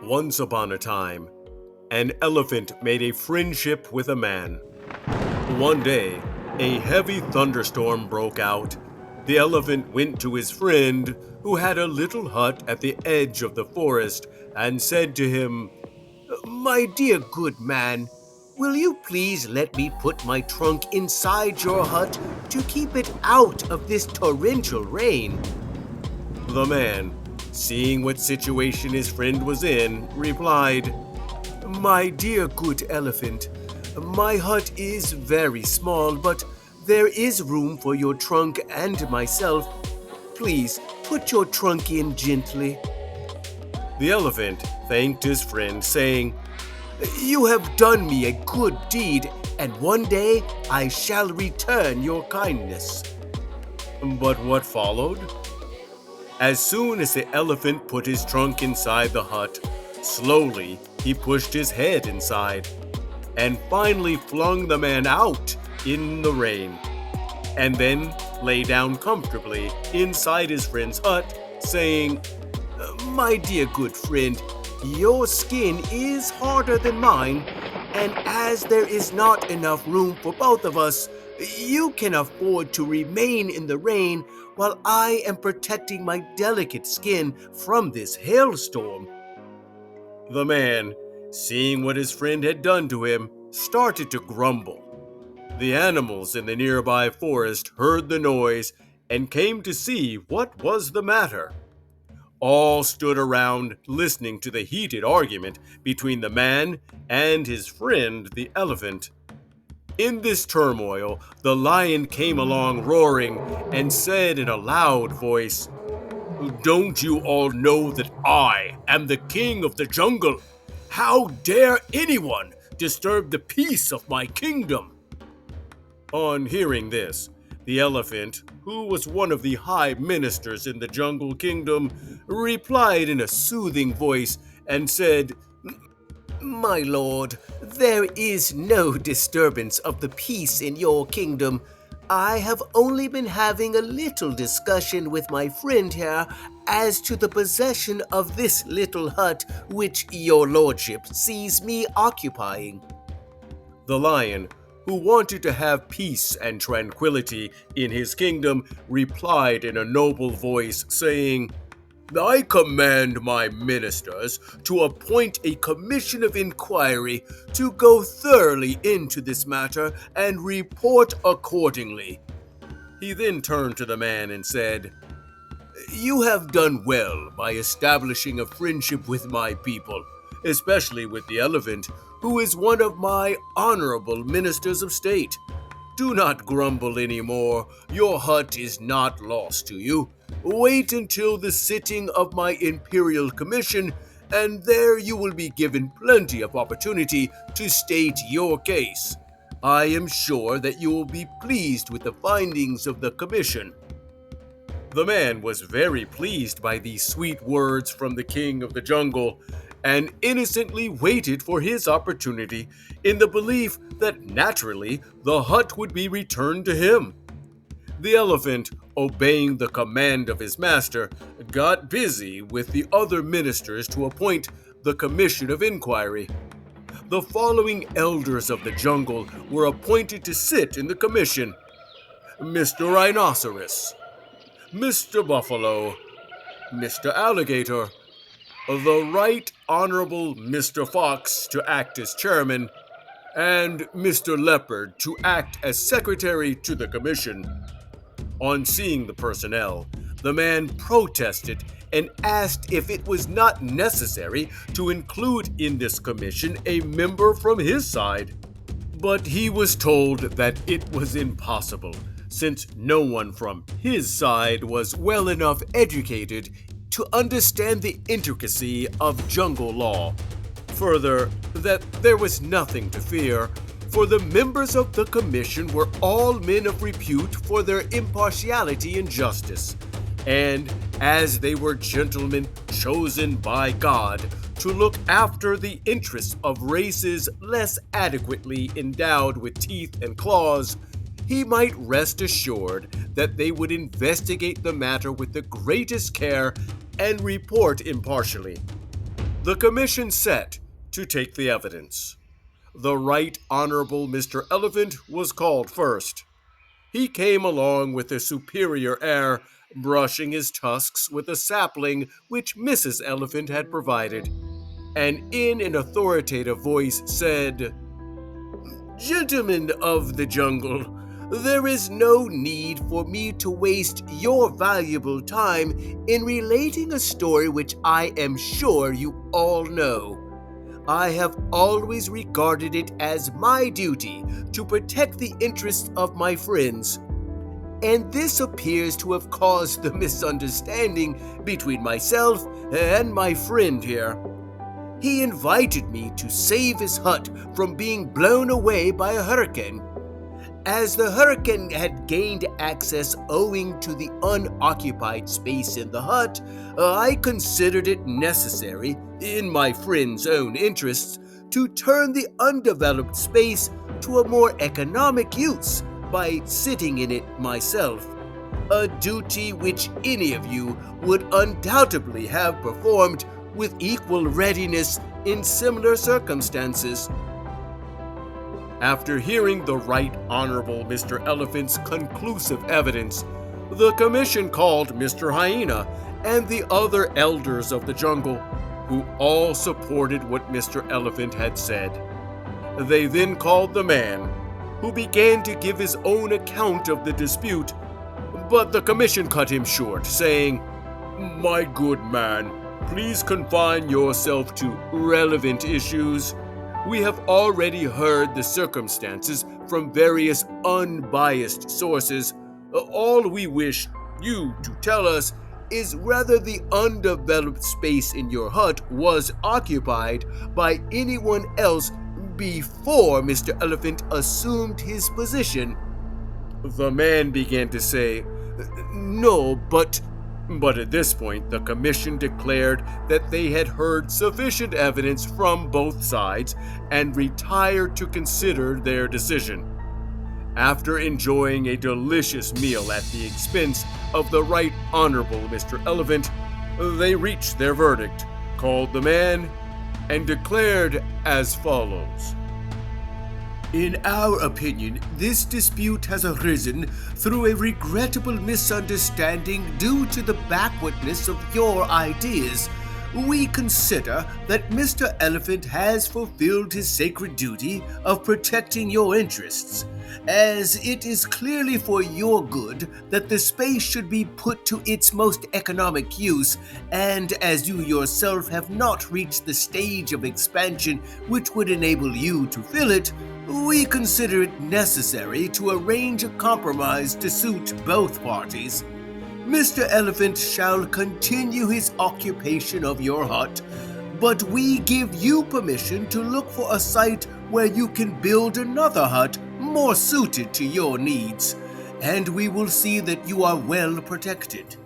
Once upon a time, an elephant made a friendship with a man. One day, a heavy thunderstorm broke out. The elephant went to his friend, who had a little hut at the edge of the forest, and said to him, "My dear good man, will you please let me put my trunk inside your hut to keep it out of this torrential rain?" The man, seeing what situation his friend was in, replied, "My dear good elephant, my hut is very small, but there is room for your trunk and myself. Please put your trunk in gently." The elephant thanked his friend, saying, "You have done me a good deed, and one day I shall return your kindness." But what followed? As soon as the elephant put his trunk inside the hut, slowly he pushed his head inside and finally flung the man out in the rain, and then lay down comfortably inside his friend's hut, saying, "My dear good friend, your skin is harder than mine, and as there is not enough room for both of us, you can afford to remain in the rain while I am protecting my delicate skin from this hailstorm." The man, seeing what his friend had done to him, started to grumble. The animals in the nearby forest heard the noise and came to see what was the matter. All stood around listening to the heated argument between the man and his friend, the elephant. In this turmoil, the lion came along roaring and said in a loud voice, "Don't you all know that I am the king of the jungle? How dare anyone disturb the peace of my kingdom?" On hearing this, the elephant, who was one of the high ministers in the jungle kingdom, replied in a soothing voice and said, "My lord, there is no disturbance of the peace in your kingdom. I have only been having a little discussion with my friend here as to the possession of this little hut which your lordship sees me occupying." The lion, who wanted to have peace and tranquility in his kingdom, replied in a noble voice, saying, "I command my ministers to appoint a commission of inquiry to go thoroughly into this matter and report accordingly." He then turned to the man and said, "You have done well by establishing a friendship with my people, especially with the elephant, who is one of my honorable ministers of state. Do not grumble anymore. Your hut is not lost to you. Wait until the sitting of my Imperial Commission, and there you will be given plenty of opportunity to state your case. I am sure that you will be pleased with the findings of the Commission." The man was very pleased by these sweet words from the king of the jungle, and innocently waited for his opportunity in the belief that naturally the hut would be returned to him. The elephant, obeying the command of his master, got busy with the other ministers to appoint the commission of inquiry. The following elders of the jungle were appointed to sit in the commission: Mr. Rhinoceros, Mr. Buffalo, Mr. Alligator, the Right Honorable Mr. Fox to act as chairman, and Mr. Leopard to act as secretary to the commission. On seeing the personnel, the man protested and asked if it was not necessary to include in this commission a member from his side. But he was told that it was impossible, since no one from his side was well enough educated to understand the intricacy of jungle law. Further, that there was nothing to fear, for the members of the commission were all men of repute for their impartiality and justice, and as they were gentlemen chosen by God to look after the interests of races less adequately endowed with teeth and claws, he might rest assured that they would investigate the matter with the greatest care and report impartially. The commission set to take the evidence. The Right Honorable Mr. Elephant was called first. He came along with a superior air, brushing his tusks with a sapling which Mrs. Elephant had provided, and in an authoritative voice said, "Gentlemen of the jungle, there is no need for me to waste your valuable time in relating a story which I am sure you all know. I have always regarded it as my duty to protect the interests of my friends, and this appears to have caused the misunderstanding between myself and my friend here. He invited me to save his hut from being blown away by a hurricane. As the hurricane had gained access owing to the unoccupied space in the hut, I considered it necessary, in my friend's own interests, to turn the undeveloped space to a more economic use by sitting in it myself, a duty which any of you would undoubtedly have performed with equal readiness in similar circumstances." After hearing the Right Honorable Mr. Elephant's conclusive evidence, the commission called Mr. Hyena and the other elders of the jungle, who all supported what Mr. Elephant had said. They then called the man, who began to give his own account of the dispute, but the commission cut him short, saying, "My good man, please confine yourself to relevant issues. We have already heard the circumstances from various unbiased sources. All we wish you to tell us is whether the undeveloped space in your hut was occupied by anyone else before Mr. Elephant assumed his position." The man began to say, "No, but at this point, the commission declared that they had heard sufficient evidence from both sides and retired to consider their decision. After enjoying a delicious meal at the expense of the Right Honorable Mr. Elephant, they reached their verdict, called the man, and declared as follows. "In our opinion, this dispute has arisen through a regrettable misunderstanding due to the backwardness of your ideas. We consider that Mr. Elephant has fulfilled his sacred duty of protecting your interests, as it is clearly for your good that the space should be put to its most economic use, and as you yourself have not reached the stage of expansion which would enable you to fill it, we consider it necessary to arrange a compromise to suit both parties. Mr. Elephant shall continue his occupation of your hut, but we give you permission to look for a site where you can build another hut more suited to your needs, and we will see that you are well protected."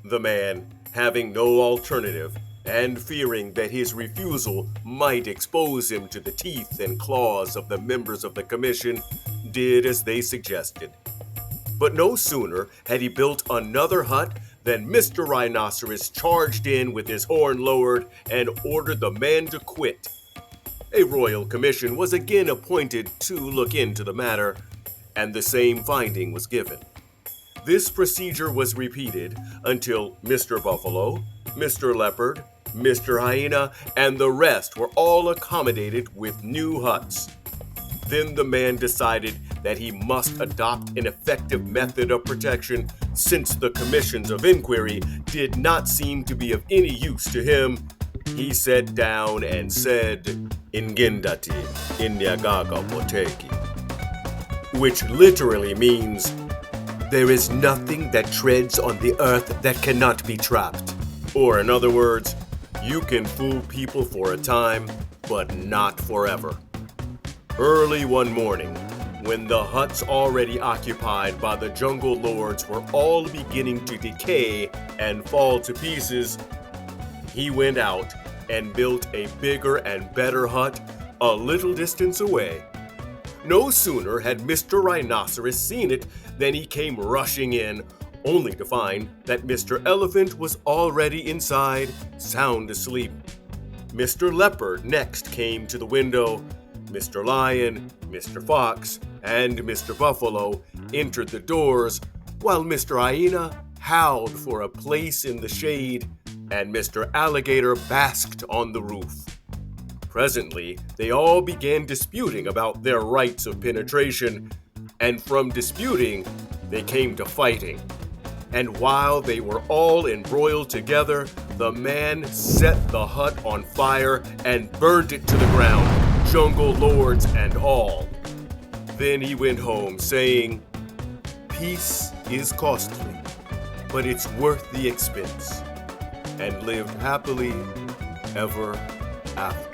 The man, having no alternative, and fearing that his refusal might expose him to the teeth and claws of the members of the commission, did as they suggested. But no sooner had he built another hut than Mr. Rhinoceros charged in with his horn lowered and ordered the man to quit. A royal commission was again appointed to look into the matter, and the same finding was given. This procedure was repeated until Mr. Buffalo, Mr. Leopard, Mr. Hyena, and the rest were all accommodated with new huts. Then the man decided that he must adopt an effective method of protection, since the commissions of inquiry did not seem to be of any use to him. He sat down and said, "Ingendati inyagaga poteki," which literally means, "There is nothing that treads on the earth that cannot be trapped." Or in other words, you can fool people for a time, but not forever. Early one morning, when the huts already occupied by the jungle lords were all beginning to decay and fall to pieces, he went out and built a bigger and better hut a little distance away. No sooner had Mr. Rhinoceros seen it than he came rushing in, only to find that Mr. Elephant was already inside, sound asleep. Mr. Leopard next came to the window. Mr. Lion, Mr. Fox, and Mr. Buffalo entered the doors, while Mr. Hyena howled for a place in the shade, and Mr. Alligator basked on the roof. Presently, they all began disputing about their rights of penetration, and from disputing, they came to fighting. And while they were all embroiled together, the man set the hut on fire and burned it to the ground, jungle lords and all. Then he went home saying, "Peace is costly, but it's worth the expense," and lived happily ever after.